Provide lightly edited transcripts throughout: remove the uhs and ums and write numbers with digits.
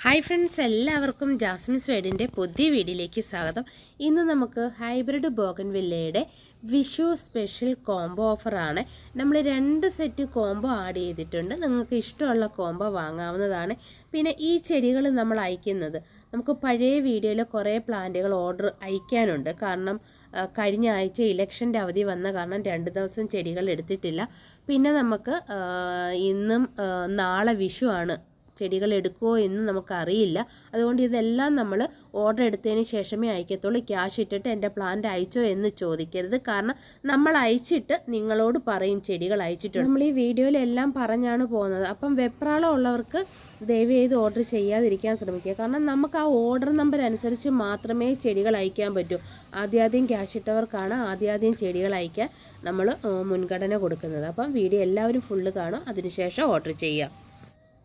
Hi friends, എല്ലാവർക്കും Jasmine's വേഡിൻ്റെ പുതിയ വീഡിയോയിലേക്ക് സ്വാഗതം. ഇന്ന് നമുക്ക് ഹൈബ്രിഡ് ബോഗൺവില്ലയുടെ വിഷു സ്പെഷ്യൽ കോംബോ ഓഫറാണ്. നമ്മൾ 2 സെറ്റ് കോംബോ ആഡ് ചെയ്തിട്ടുണ്ട്. നിങ്ങൾക്ക് ഇഷ്ടമുള്ള കോംബോ വാങ്ങാവുന്നതാണ്. പിന്നെ ഈ ചെടികൾ നമ്മൾ അയക്കുന്നത്, നമുക്ക് പഴയ വീഡിയോയിൽ കുറേ പ്ലാന്റുകൾ ഓർഡർ അയക്കാനുണ്ട്. കാരണം കഴിഞ്ഞ ആഴ്ച ഇലക്ഷൻ്റെ അവധി വന്ന കാരണം 2 ദിവസം ചെടികൾ എടുത്തിട്ടില്ല. പിന്നെ നമുക്ക് ഇന്നും നാളെ വിഷു ആണ്, ചെടികൾ എടുക്കുമോ എന്ന് നമുക്കറിയില്ല. അതുകൊണ്ട് ഇതെല്ലാം നമ്മൾ ഓർഡർ എടുത്തതിന് ശേഷമേ അയക്കത്തുള്ളൂ. ക്യാഷ് ഇട്ടിട്ട് എൻ്റെ പ്ലാന്റ് അയച്ചോ എന്ന് ചോദിക്കരുത്. കാരണം നമ്മൾ അയച്ചിട്ട് നിങ്ങളോട് പറയും ചെടികൾ അയച്ചിട്ടുണ്ട്. നമ്മൾ ഈ വീഡിയോയിലെല്ലാം പറഞ്ഞാണ് പോകുന്നത്. അപ്പം വെപ്രാളം ഉള്ളവർക്ക് ദയവ് ചെയ്ത് ഓർഡർ ചെയ്യാതിരിക്കാൻ ശ്രമിക്കുക. കാരണം നമുക്ക് ആ ഓർഡർ നമ്പർ അനുസരിച്ച് മാത്രമേ ചെടികൾ അയക്കാൻ പറ്റൂ. ആദ്യം ക്യാഷ് ഇട്ടവർക്കാണ് ആദ്യം ചെടികൾ അയക്കാൻ നമ്മൾ മുൻഗണന കൊടുക്കുന്നത്. അപ്പം വീഡിയോ എല്ലാവരും ഫുള്ള് കാണും, അതിനുശേഷം ഓർഡർ ചെയ്യുക.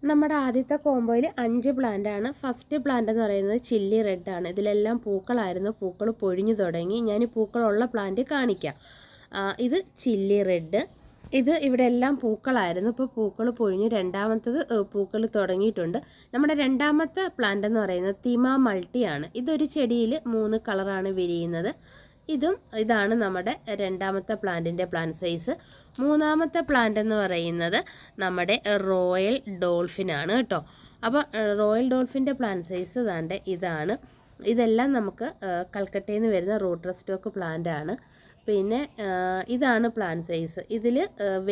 നമ്മുടെ ആദ്യത്തെ കോംബോയിൽ 5 പ്ലാന്റാണ്. ഫസ്റ്റ് പ്ലാന്റ് എന്ന് പറയുന്നത് ചില്ലി റെഡ് ആണ്. ഇതിലെല്ലാം പൂക്കളായിരുന്നു, പൂക്കൾ പൊഴിഞ്ഞു തുടങ്ങി. ഞാൻ പൂക്കളുള്ള പ്ലാന്റ് കാണിക്കാം. ഇത് ചില്ലി റെഡ്. ഇത് ഇവിടെ എല്ലാം പൂക്കളായിരുന്നു, ഇപ്പോൾ പൂക്കൾ പൊഴിഞ്ഞു. രണ്ടാമത്തത് പൂക്കൾ തുടങ്ങിയിട്ടുണ്ട്. നമ്മുടെ രണ്ടാമത്തെ പ്ലാന്റ് എന്ന് പറയുന്നത് തിമ മൾട്ടിയാണ്. ഇതൊരു ചെടിയിൽ 3 കളറാണ് വിരിയുന്നത്. ഇതാണ് നമ്മുടെ രണ്ടാമത്തെ പ്ലാന്റിൻ്റെ പ്ലാന്റ് സൈസ്. മൂന്നാമത്തെ പ്ലാന്റ് എന്ന് പറയുന്നത് നമ്മുടെ റോയൽ ഡോൾഫിനാണ് കേട്ടോ. അപ്പോൾ റോയൽ ഡോൾഫിൻ്റെ പ്ലാന്റ് സൈസ് ഇതാണ്. ഇതെല്ലാം നമുക്ക് കൽക്കട്ടയിൽ നിന്ന് വരുന്ന റൂട്ടർ സ്റ്റോക്ക് പ്ലാന്റ് ആണ്. പിന്നെ ഇതാണ് പ്ലാന്റ് സൈസ്. ഇതിൽ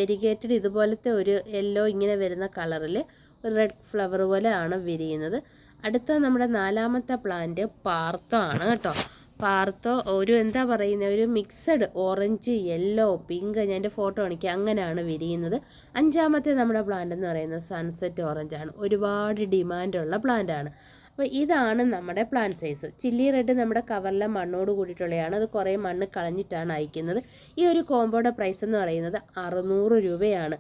വെരിഗേറ്റഡ് ഇതുപോലത്തെ ഒരു യെല്ലോ ഇങ്ങനെ വരുന്ന കളറിൽ ഒരു റെഡ് ഫ്ലവർ പോലെ ആണ് വിരിയുന്നത്. അടുത്ത നമ്മുടെ 4ാമത്തെ പ്ലാന്റ് പാർത്തോ ആണ് കേട്ടോ. പാർത്തോ ഒരു എന്താ പറയുന്നത്, ഒരു മിക്സഡ് ഓറഞ്ച് യെല്ലോ പിങ്ക്, ഞാൻ എൻ്റെ ഫോട്ടോ കാണിക്കാം, അങ്ങനെയാണ് വിരിയുന്നത്. 5ാമത്തെ നമ്മുടെ പ്ലാന്റ് എന്ന് പറയുന്നത് സൺസെറ്റ് ഓറഞ്ച് ആണ്. ഒരുപാട് ഡിമാൻഡുള്ള പ്ലാന്റ് ആണ്. അപ്പോൾ ഇതാണ് നമ്മുടെ പ്ലാന്റ് സൈസ്. ചില്ലി റെഡ് നമ്മുടെ കവറിലെ മണ്ണോട് കൂടിയിട്ടുള്ളതാണ്. അത് കുറേ മണ്ണ് കളഞ്ഞിട്ടാണ് അയക്കുന്നത്. ഈ ഒരു കോംബോയുടെ പ്രൈസ് എന്ന് പറയുന്നത് 600 രൂപയാണ്.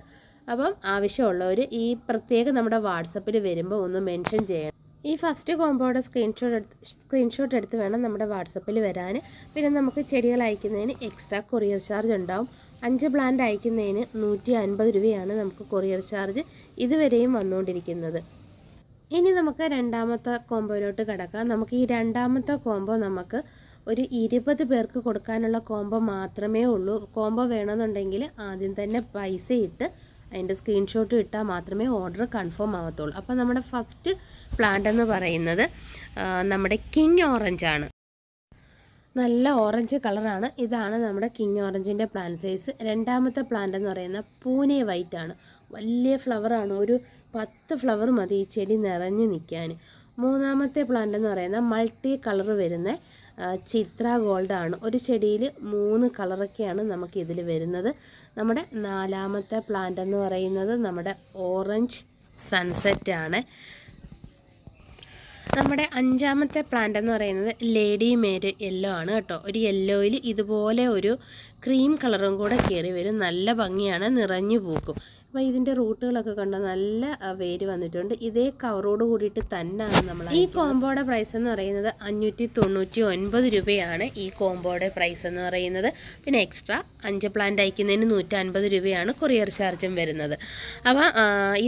അപ്പം ആവശ്യമുള്ളവർ ഈ പ്രത്യേകം നമ്മുടെ വാട്സപ്പിൽ വരുമ്പോൾ ഒന്ന് മെൻഷൻ ചെയ്യണം. ഈ ഫസ്റ്റ് കോംബോയുടെ സ്ക്രീൻഷോട്ട് എടുത്ത് വേണം നമ്മുടെ വാട്സപ്പിൽ വരാൻ. പിന്നെ നമുക്ക് ചെടികൾ അയക്കുന്നതിന് എക്സ്ട്രാ കൊറിയർ ചാർജ് ഉണ്ടാവും. 5 പ്ലാന്റ് അയക്കുന്നതിന് 150 രൂപയാണ് നമുക്ക് കൊറിയർ ചാർജ് ഇതുവരെയും വന്നുകൊണ്ടിരിക്കുന്നത്. ഇനി നമുക്ക് രണ്ടാമത്തെ കോംബോയിലോട്ട് കിടക്കാം. നമുക്ക് ഈ രണ്ടാമത്തെ കോംബോ നമുക്ക് ഒരു 20 പേർക്ക് കൊടുക്കാനുള്ള കോംബോ മാത്രമേ ഉള്ളൂ. കോംബോ വേണമെന്നുണ്ടെങ്കിൽ ആദ്യം തന്നെ പൈസ ഇട്ട് അതിൻ്റെ സ്ക്രീൻഷോട്ട് ഇട്ടാൽ മാത്രമേ ഓർഡർ കൺഫേം ആവത്തുള്ളൂ. അപ്പോൾ നമ്മുടെ ഫസ്റ്റ് പ്ലാന്റ് എന്ന് പറയുന്നത് നമ്മുടെ കിങ് ഓറഞ്ച് ആണ്. നല്ല ഓറഞ്ച് കളറാണ്. ഇതാണ് നമ്മുടെ കിങ് ഓറഞ്ചിൻ്റെ പ്ലാന്റ് സൈസ്. രണ്ടാമത്തെ പ്ലാന്റ് എന്ന് പറയുന്നത് പൂനെ വൈറ്റ് ആണ്. വലിയ ഫ്ലവറാണ്, ഒരു 10 ഫ്ലവർ മതി ഈ ചെടി നിറഞ്ഞു നിൽക്കാൻ. മൂന്നാമത്തെ പ്ലാന്റ് എന്ന് പറയുന്നത് മൾട്ടി കളർ വരുന്ന ചിത്ര ഗോൾഡ് ആണ്. ഒരു ചെടിയിൽ 3 കളറൊക്കെയാണ് നമുക്ക് ഇതിൽ വരുന്നത്. നമ്മുടെ 4ാമത്തെ പ്ലാന്റ് എന്ന് പറയുന്നത് നമ്മുടെ ഓറഞ്ച് സൺസെറ്റ് ആണ്. നമ്മുടെ 5ാമത്തെ പ്ലാന്റ് എന്ന് പറയുന്നത് ലേഡി മേര് യെല്ലോ ആണ് കേട്ടോ. ഒരു യെല്ലോയിൽ ഇതുപോലെ ഒരു ക്രീം കളറും കൂടെ കയറി വരും. നല്ല ഭംഗിയാണ്, നിറഞ്ഞു പൂക്കും. അപ്പോൾ ഇതിൻ്റെ റൂട്ടുകളൊക്കെ കണ്ട നല്ല വേര് വന്നിട്ടുണ്ട്. ഇതേ കവറോട് കൂടിയിട്ട് തന്നെയാണ് നമ്മൾ ഈ കോംബോയുടെ പ്രൈസ് എന്ന് പറയുന്നത് 599 രൂപയാണ്. ഈ കോംബോയുടെ പ്രൈസ് എന്ന് പറയുന്നത്. പിന്നെ എക്സ്ട്രാ 5 പ്ലാന്റ് അയക്കുന്നതിന് 150 രൂപയാണ് കൊറിയർ ചാർജും വരുന്നത്. അപ്പോൾ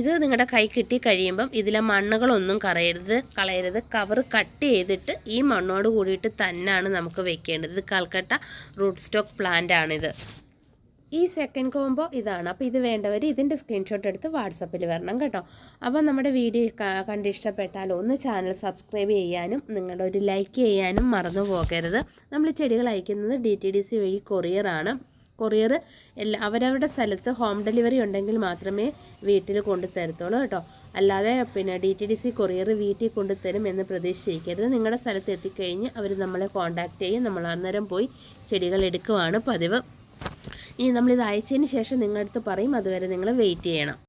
ഇത് നിങ്ങളുടെ കൈ കിട്ടി കഴിയുമ്പം ഇതിലെ മണ്ണുകളൊന്നും കളയരുത്. കവർ കട്ട് ചെയ്തിട്ട് ഈ മണ്ണോട് കൂടിയിട്ട് തന്നെയാണ് നമുക്ക് വെക്കേണ്ടത്. ഇത് കൽക്കട്ട റൂട്ട് സ്റ്റോക്ക് പ്ലാന്റ് ആണിത്. ഈ സെക്കൻഡ് കോംബോ ഇതാണ്. അപ്പോൾ ഇത് വേണ്ടവർ ഇതിൻ്റെ സ്ക്രീൻഷോട്ട് എടുത്ത് വാട്സപ്പിൽ വരണം കേട്ടോ. അപ്പോൾ നമ്മുടെ വീഡിയോ കണ്ട് ഇഷ്ടപ്പെട്ടാൽ ഒന്ന് ചാനൽ സബ്സ്ക്രൈബ് ചെയ്യാനും നിങ്ങളുടെ ഒരു ലൈക്ക് ചെയ്യാനും മറന്നു പോകരുത്. നമ്മൾ ചെടികൾ അയക്കുന്നത് DTDC വഴി കൊറിയറാണ്. കൊറിയർ അവരവരുടെ സ്ഥലത്ത് ഹോം ഡെലിവറി ഉണ്ടെങ്കിൽ മാത്രമേ വീട്ടിൽ കൊണ്ടു തരത്തുള്ളൂ കേട്ടോ. അല്ലാതെ പിന്നെ DTDC കൊറിയർ വീട്ടിൽ കൊണ്ടുതരും എന്ന് പ്രതീക്ഷിക്കരുത്. നിങ്ങളുടെ സ്ഥലത്ത് എത്തിക്കഴിഞ്ഞ് അവർ നമ്മളെ കോൺടാക്റ്റ് ചെയ്യും. നമ്മൾ അന്നേരം പോയി ചെടികൾ എടുക്കുവാണ് പതിവ്. ഇനി നമ്മളിത് അയച്ചതിന് ശേഷം നിങ്ങളടുത്ത് പറയും, അതുവരെ നിങ്ങൾ വെയിറ്റ് ചെയ്യണം.